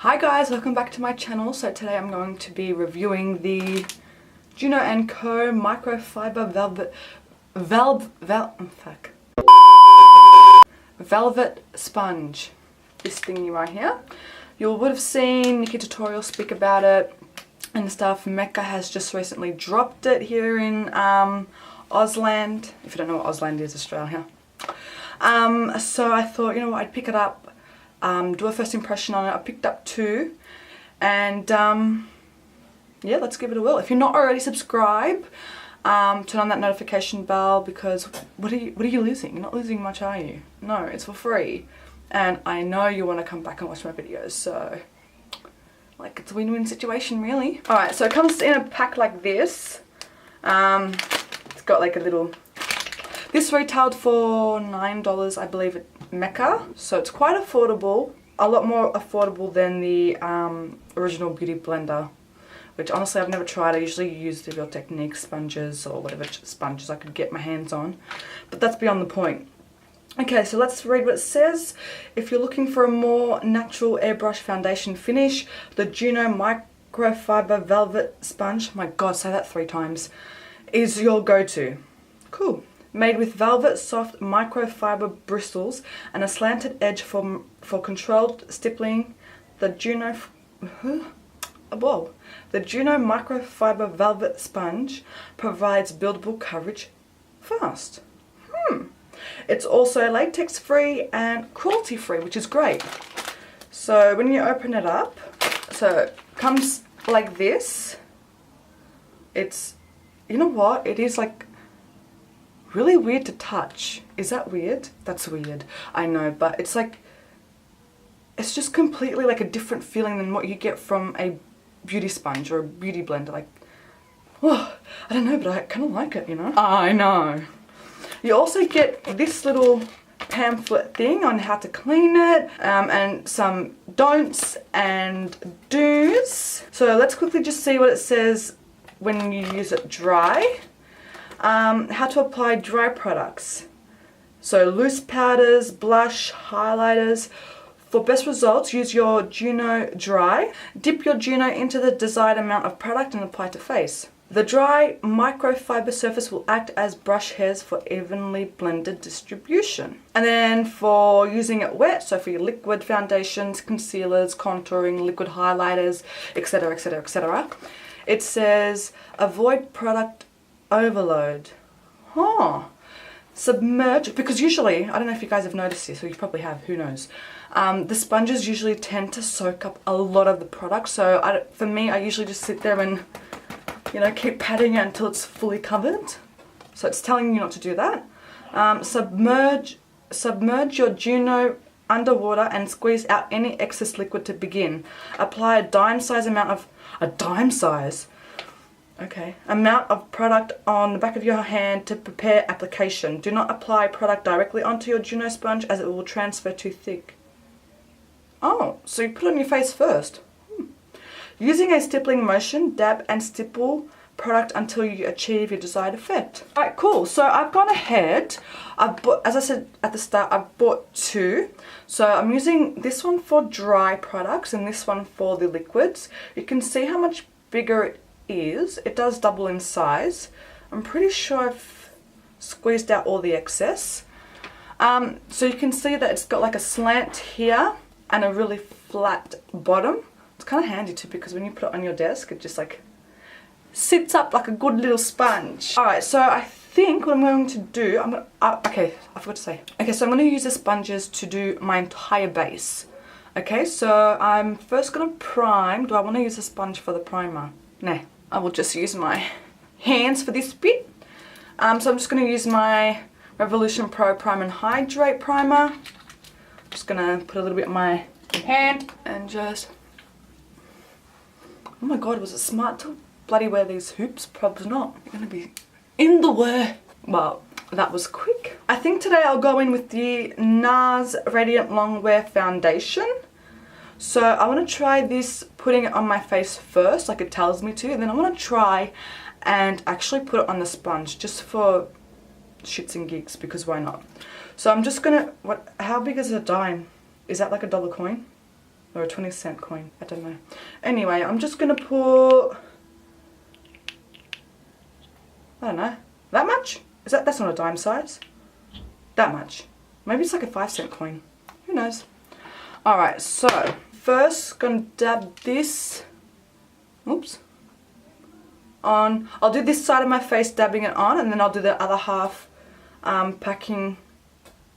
Hi guys, welcome back to my channel. So today I'm going to be reviewing the Juno & Co microfiber velvet sponge. This thingy right here. You would have seen Nikki Tutorial speak about it and stuff. Mecca has just recently dropped it here in Ausland. If you don't know what Ausland is, Australia. So I thought, you know what, I'd pick it up. Do a first impression on it. I picked up two, and yeah, let's give it a whirl. If you're not already subscribed, turn on that notification bell, because what are you losing? You're not losing much, are you? No, it's for free, and I know you want to come back and watch my videos, so like it's a win-win situation really. Alright, so it comes in a pack like this. It's got like a little, this retailed for $9 I believe at Mecca, so it's quite affordable, a lot more affordable than the original Beauty Blender, which honestly I've never tried. I usually use the Real Technique sponges or whatever sponges I could get my hands on, but that's beyond the point. Okay, so let's read what it says. If you're looking for a more natural airbrush foundation finish, the Juno microfiber velvet sponge, my god, say that 3 times, is your go-to. Cool. Made with velvet soft microfiber bristles and a slanted edge for controlled stippling, the Juno microfiber velvet sponge provides buildable coverage fast. It's also latex free and cruelty free, which is great. So when you open it up, so it comes like this. It's, you know what, it is like really weird to touch. Is that weird? That's weird. I know, but it's like, it's just completely like a different feeling than what you get from a beauty sponge or a beauty blender. Like, oh, I don't know, but I kind of like it, you know? I know. You also get this little pamphlet thing on how to clean it, and some don'ts and do's. So let's quickly just see what it says when you use it dry. How to apply dry products. So loose powders, blush, highlighters. For best results, use your Juno dry. Dip your Juno into the desired amount of product and apply to face. The dry microfiber surface will act as brush hairs for evenly blended distribution. And then for using it wet, so for your liquid foundations, concealers, contouring, liquid highlighters, etc, etc, etc, it says avoid product overload. Submerge, because usually, I don't know if you guys have noticed this, or you probably have, who knows, the sponges usually tend to soak up a lot of the product. So for me, I usually just sit there and, you know, keep patting it until it's fully covered. So it's telling you not to do that. Submerge your Juno underwater and squeeze out any excess liquid to begin. Apply a dime-size amount of, amount of product on the back of your hand to prepare application. Do not apply product directly onto your Juno sponge as it will transfer too thick. Oh, so you put it on your face first. Using a stippling motion, dab and stipple product until you achieve your desired effect. Alright, cool. So I've gone ahead. I've bought, as I said at the start, I've bought two. So I'm using this one for dry products and this one for the liquids. You can see how much bigger it is. It does double in size. I'm pretty sure I've squeezed out all the excess. So you can see that it's got like a slant here and a really flat bottom. It's kind of handy too, because when you put it on your desk, it just like sits up like a good little sponge. Alright, so I think what I'm going to do, okay, I forgot to say. Okay, so I'm going to use the sponges to do my entire base. Okay, so I'm first going to prime. Do I want to use a sponge for the primer? Nah, I will just use my hands for this bit. So I'm just going to use my Revolution Pro Prime and Hydrate Primer. I'm just going to put a little bit on my hand and just... Oh my god, was it smart to bloody wear these hoops? Probably not. You're going to be in the way. Well, that was quick. I think today I'll go in with the NARS Radiant Longwear Foundation. So I want to try this, putting it on my face first, like it tells me to, and then I want to try and actually put it on the sponge, just for shits and gigs, because why not? So I'm just going to, how big is a dime? Is that like a dollar coin? Or a 20-cent coin. I don't know. Anyway, I'm just going to put... I don't know. That much? That's not a dime size. That much. Maybe it's like a 5-cent coin. Who knows? Alright, so first gonna dab this, oops, on. I'll do this side of my face dabbing it on, and then I'll do the other half packing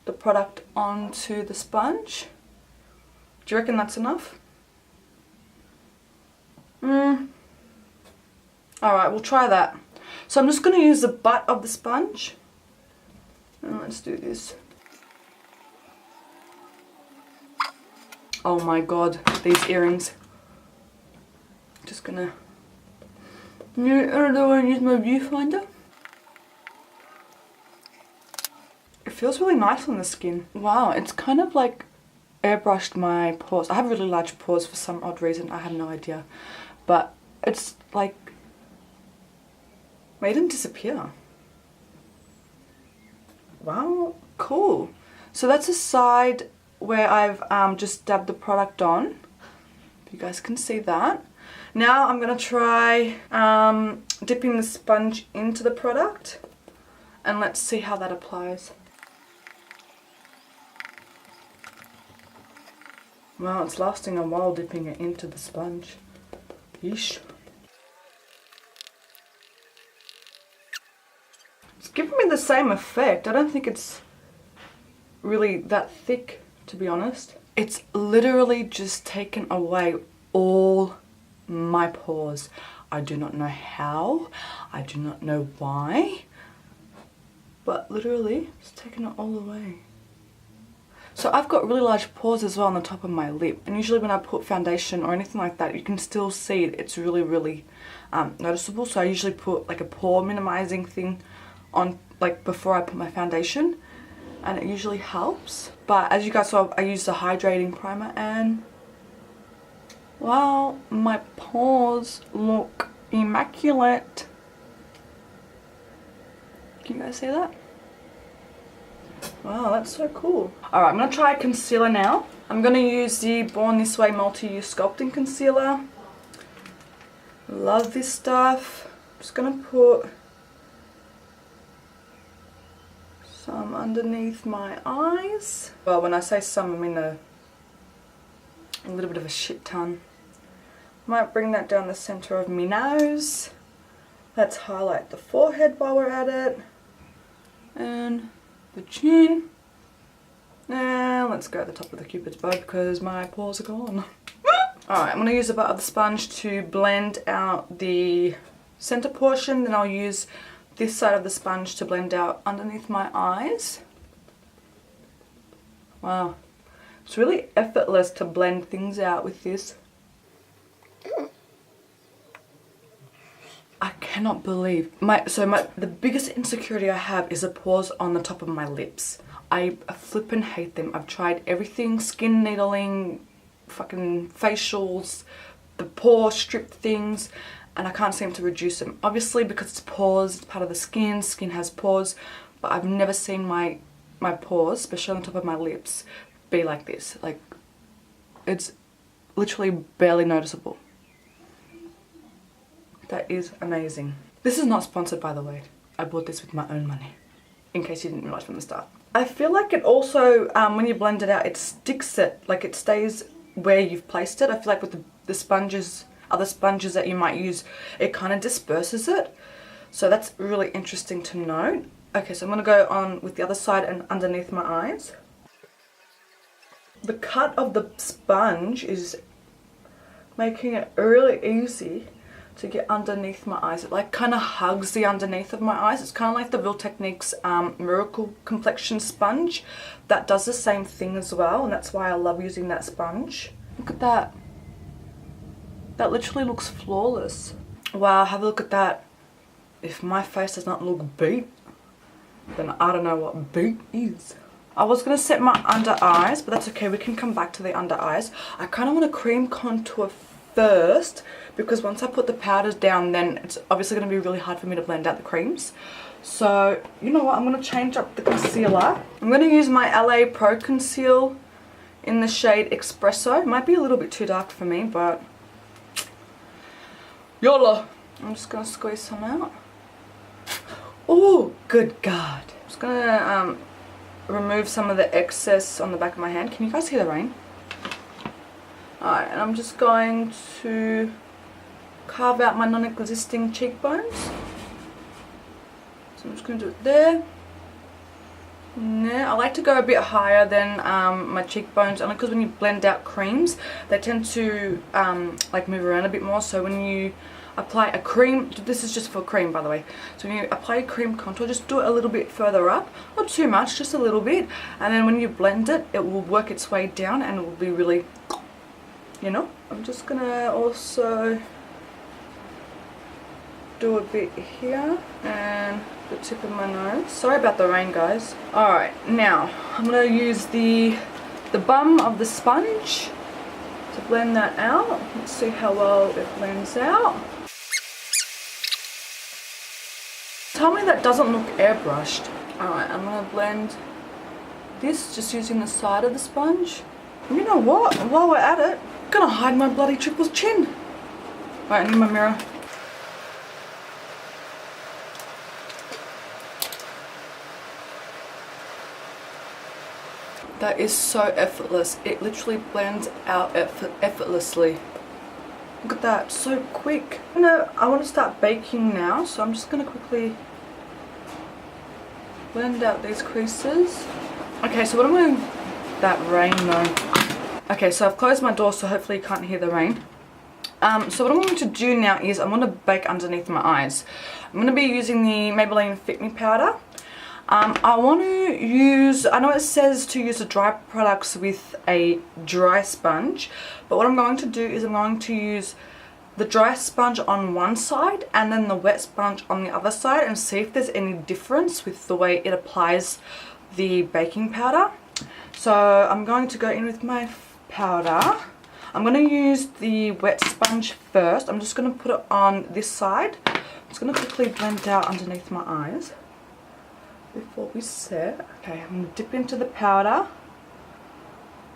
the product onto the sponge. Do you reckon that's enough? Alright, we'll try that. So I'm just going to use the butt of the sponge. And let's do this. Oh my god, these earrings. Just gonna... I don't know, I use my viewfinder. It feels really nice on the skin. Wow, it's kind of like airbrushed my pores. I have really large pores for some odd reason, I have no idea. But it's like made them disappear. Wow, cool. So that's a side where I've just dabbed the product on. You guys can see that. Now I'm gonna try dipping the sponge into the product, and let's see how that applies. Wow, it's lasting a while dipping it into the sponge. Yeesh. It's giving me the same effect. I don't think it's really that thick, to be honest. It's literally just taken away all my pores. I do not know how, I do not know why, but literally it's taken it all away. So I've got really large pores as well on the top of my lip, and usually when I put foundation or anything like that, you can still see it. It's really noticeable. So I usually put like a pore minimizing thing on, like before I put my foundation, and it usually helps. But as you guys saw, I used a hydrating primer, and wow, my pores look immaculate. Can you guys see that? Wow, that's so cool. Alright, I'm going to try a concealer now. I'm going to use the Born This Way Multi-Use Sculpting Concealer. Love this stuff. I'm just going to put some underneath my eyes. Well, when I say some, I mean a little bit of a shit ton. Might bring that down the center of my nose. Let's highlight the forehead while we're at it. And the chin. And let's go at the top of the cupid's bow because my pores are gone. Alright, I'm going to use the butt of the sponge to blend out the center portion. Then I'll use this side of the sponge to blend out underneath my eyes. Wow. It's really effortless to blend things out with this. I cannot believe the biggest insecurity I have is the pores on the top of my lips. I flippin' hate them. I've tried everything, skin needling, fucking facials, the pore strip things, and I can't seem to reduce them. Obviously because it's pores, it's part of the skin has pores, but I've never seen my pores, especially on the top of my lips, be like this. Like, it's literally barely noticeable. That is amazing. This is not sponsored, by the way. I bought this with my own money, in case you didn't realize from the start. I feel like it also, when you blend it out, it sticks it, like it stays where you've placed it. I feel like with the sponges, other sponges that you might use, it kind of disperses it. So that's really interesting to note. Okay, so I'm going to go on with the other side and underneath my eyes. The cut of the sponge is making it really easy to get underneath my eyes. It like kind of hugs the underneath of my eyes. It's kind of like the Real Techniques Miracle Complexion Sponge that does the same thing as well, and that's why I love using that sponge. Look at that. That literally looks flawless. Wow, have a look at that. If my face does not look beat, then I don't know what beat is. I was going to set my under eyes, but that's okay. We can come back to the under eyes. I kind of want to cream contour first, because once I put the powders down, then it's obviously going to be really hard for me to blend out the creams. So, you know what? I'm going to change up the concealer. I'm going to use my LA Pro Conceal in the shade Espresso. It might be a little bit too dark for me, but YOLO! I'm just going to squeeze some out. Oh, good God. I'm just going to remove some of the excess on the back of my hand. Can you guys hear the rain? Alright, and I'm just going to carve out my non-existing cheekbones. So I'm just going to do it there. And there. I like to go a bit higher than my cheekbones, only because when you blend out creams, they tend to like move around a bit more. So when you apply a cream, this is just for cream by the way, so when you apply a cream contour, just do it a little bit further up, not too much, just a little bit, and then when you blend it, it will work its way down and it will be really, you know. I'm just gonna also do a bit here and the tip of my nose. Sorry about the rain, guys. Alright, now I'm gonna use the bum of the sponge to blend that out. Let's see how well it blends out. Tell me that doesn't look airbrushed. Alright, I'm going to blend this just using the side of the sponge. And you know what? While we're at it, I'm going to hide my bloody triple's chin. Alright, I need my mirror. That is so effortless. It literally blends out effortlessly. Look at that, so quick. I want to start baking now, so I'm just going to quickly blend out these creases. Okay, so what I'm going to... That rain though. Okay, so I've closed my door, so hopefully you can't hear the rain. So what I'm going to do now is I'm going to bake underneath my eyes. I'm going to be using the Maybelline Fit Me powder. I want to use, I know it says to use the dry products with a dry sponge, but what I'm going to do is I'm going to use the dry sponge on one side and then the wet sponge on the other side and see if there's any difference with the way it applies the baking powder. So I'm going to go in with my powder. I'm going to use the wet sponge first. I'm just going to put it on this side. I'm just going to quickly blend out underneath my eyes before we set. Okay, I'm going to dip into the powder.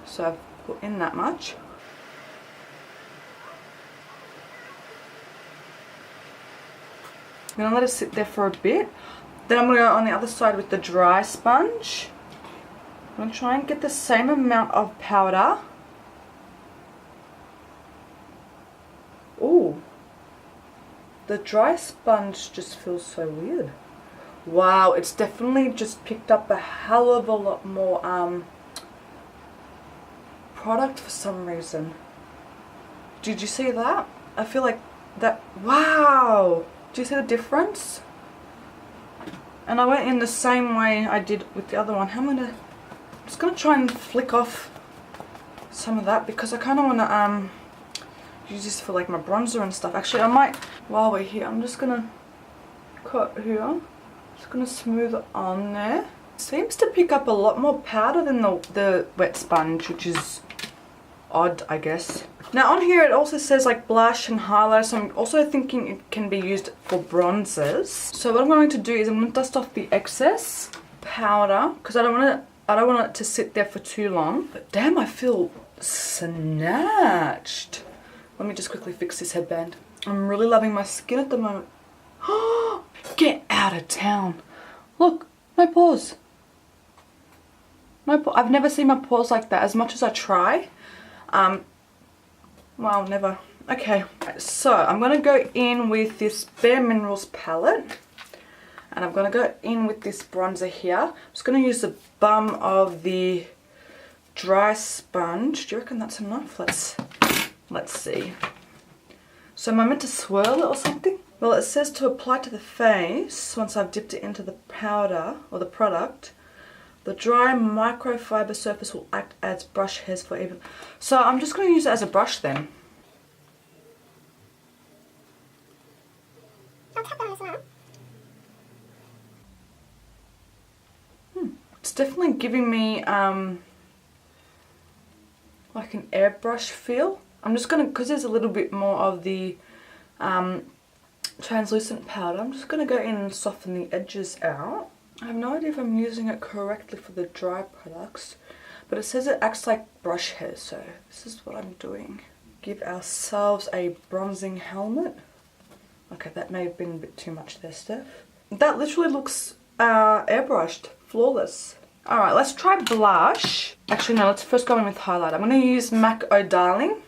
So I've put in that much. I'm going to let it sit there for a bit. Then I'm going to go on the other side with the dry sponge. I'm going to try and get the same amount of powder. Ooh, the dry sponge just feels so weird. Wow, it's definitely just picked up a hell of a lot more product for some reason. Did you see that? I feel like that, wow! Do you see the difference? And I went in the same way I did with the other one. I'm just gonna try and flick off some of that because I kind of want to use this for like my bronzer and stuff. Actually, I might, while we're here, I'm just gonna cut here. Just gonna smooth it on there. It seems to pick up a lot more powder than the wet sponge, which is odd, I guess. Now on here it also says like blush and highlighter, so I'm also thinking it can be used for bronzers. So what I'm going to do is I'm going to dust off the excess powder because I don't want it to sit there for too long. But damn, I feel snatched. Let me just quickly fix this headband. I'm really loving my skin at the moment. Get out of town. Look, my pores. I've never seen my pores like that as much as I try. Well, never. Okay, so I'm going to go in with this Bare Minerals palette. And I'm going to go in with this bronzer here. I'm just going to use the bum of the dry sponge. Do you reckon that's enough? Let's see. So am I meant to swirl it or something? Well, it says to apply to the face once I've dipped it into the powder or the product. The dry microfiber surface will act as brush hairs for even. So I'm just going to use it as a brush then. It's definitely giving me like an airbrush feel. I'm just going to, because there's a little bit more of the translucent powder, I'm just going to go in and soften the edges out. I have no idea if I'm using it correctly for the dry products, But it says it acts like brush hair, so this is what I'm doing. Give ourselves a bronzing helmet. Okay, that may have been a bit too much there, Steph. That literally looks airbrushed, flawless. Alright, let's try blush. Actually, no, let's first go in with highlighter. I'm going to use MAC Oh Darling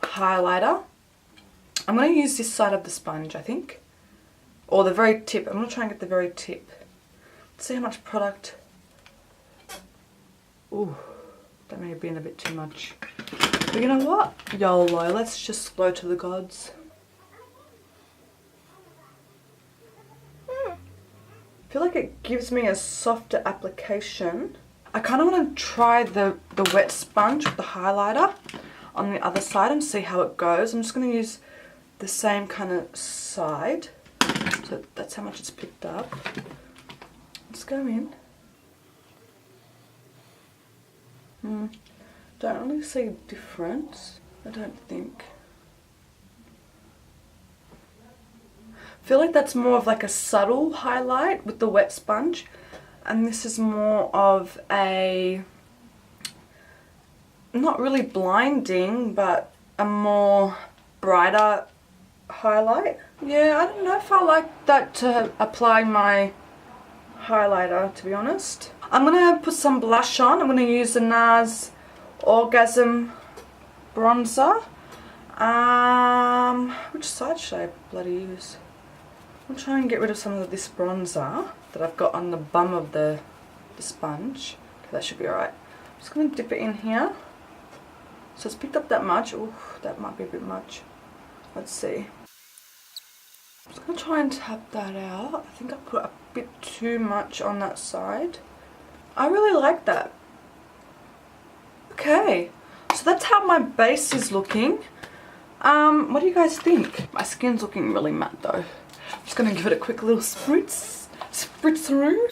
highlighter. I'm going to use this side of the sponge, I think. Or the very tip. I'm going to try and get the very tip. Let's see how much product. Ooh, that may have been a bit too much. But you know what? YOLO, let's just go to the gods. I feel like it gives me a softer application. I kind of want to try the wet sponge with the highlighter on the other side and see how it goes. I'm just going to use the same kind of side. So that's how much it's picked up. Let's go in. Don't really see a difference, I don't think. I feel like that's more of like a subtle highlight with the wet sponge, and this is more of a, not really blinding, but a more brighter highlight. Yeah, I don't know if I like that to apply my highlighter, to be honest. I'm going to put some blush on. I'm going to use the NARS Orgasm bronzer. Which side should I bloody use? I'm trying to get rid of some of this bronzer that I've got on the bum of the sponge. Okay, that should be alright. I'm just going to dip it in here. So it's picked up that much. Ooh, that might be a bit much. Let's see. I'm just going to try and tap that out. I think I put a bit too much on that side. I really like that. Okay, so that's how my base is looking. What do you guys think? My skin's looking really matte though. I'm just going to give it a quick little spritz through.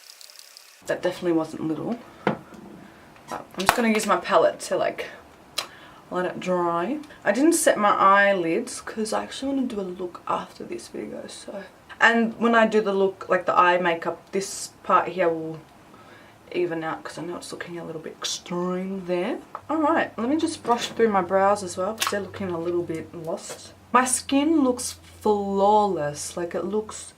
That definitely wasn't little. I'm just going to use my palette to like let it dry. I didn't set my eyelids because I actually want to do a look after this video. So, and when I do the look, like the eye makeup, this part here will even out because I know it's looking a little bit extreme there. Alright, let me just brush through my brows as well because they're looking a little bit lost. My skin looks flawless, like it looks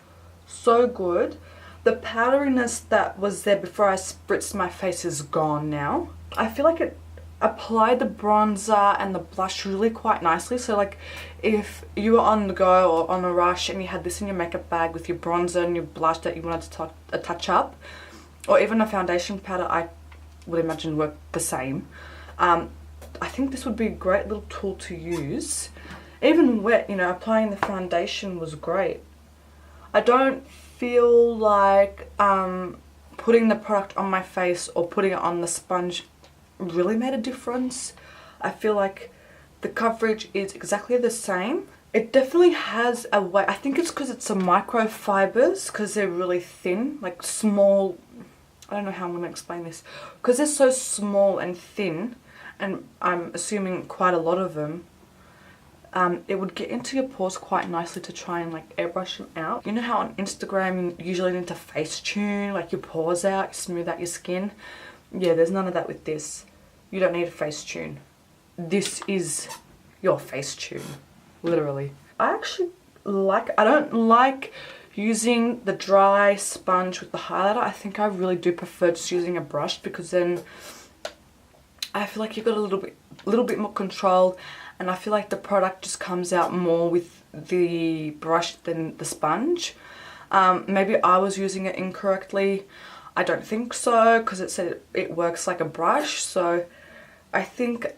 so good. The powderiness that was there before I spritzed my face is gone now. I feel like it applied the bronzer and the blush really quite nicely. So like if you were on the go or on a rush and you had this in your makeup bag with your bronzer and your blush that you wanted to touch up, or even a foundation powder, I would imagine work the same. I think this would be a great little tool to use. Even wet, you know, applying the foundation was great. I don't feel like putting the product on my face or putting it on the sponge really made a difference. I feel like the coverage is exactly the same. It definitely has a way. I think it's because it's a microfibers, because they're really thin, like small. I don't know how I'm going to explain this. Because they're so small and thin, and I'm assuming quite a lot of them, it would get into your pores quite nicely to try and like airbrush them out. You know how on Instagram you usually need to face tune like your pores out, you smooth out your skin? Yeah, there's none of that with this. You don't need a face tune. This is your face tune, literally. I actually like, I don't like using the dry sponge with the highlighter. I think I really do prefer just using a brush, because then I feel like you've got a little bit more control, and I feel like the product just comes out more with the brush than the sponge. Maybe I was using it incorrectly. I don't think so, because it said it works like a brush. So I think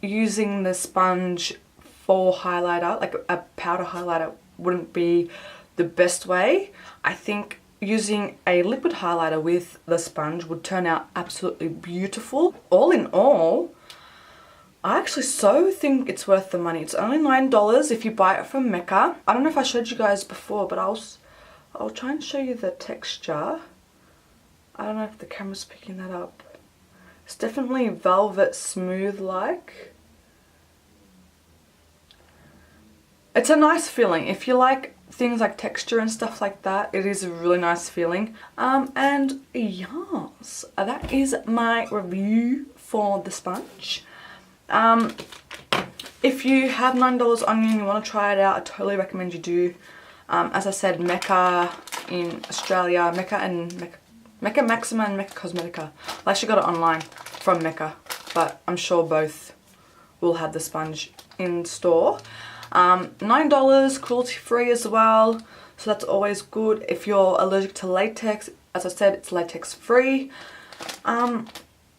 using the sponge for highlighter, like a powder highlighter, wouldn't be the best way. I think using a liquid highlighter with the sponge would turn out absolutely beautiful. All in all, I actually so think it's worth the money. It's only $9 if you buy it from Mecca. I don't know if I showed you guys before, but I'll try and show you the texture. I don't know if the camera's picking that up. It's definitely velvet smooth like. it's a nice feeling. If you like things like texture and stuff like that, it is a really nice feeling. And yes, that is my review for the sponge. If you have $9 on you and you want to try it out, I totally recommend you do. As I said, Mecca in Australia, Mecca Maxima and Mecca Cosmetica. I actually got it online from Mecca, but I'm sure both will have the sponge in store. $9, cruelty free as well, so that's always good. If you're allergic to latex, as I said, it's latex free. And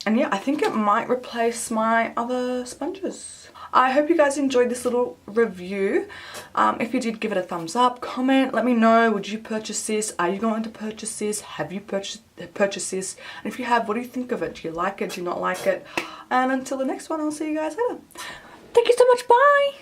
yeah, I think it might replace my other sponges. I hope you guys enjoyed this little review. If you did, give it a thumbs up, comment, let me know, would you purchase this? Are you going to purchase this? Have you purchased this? And if you have, what do you think of it? Do you like it? Do you not like it? And until the next one, I'll see you guys later. Thank you so much, bye!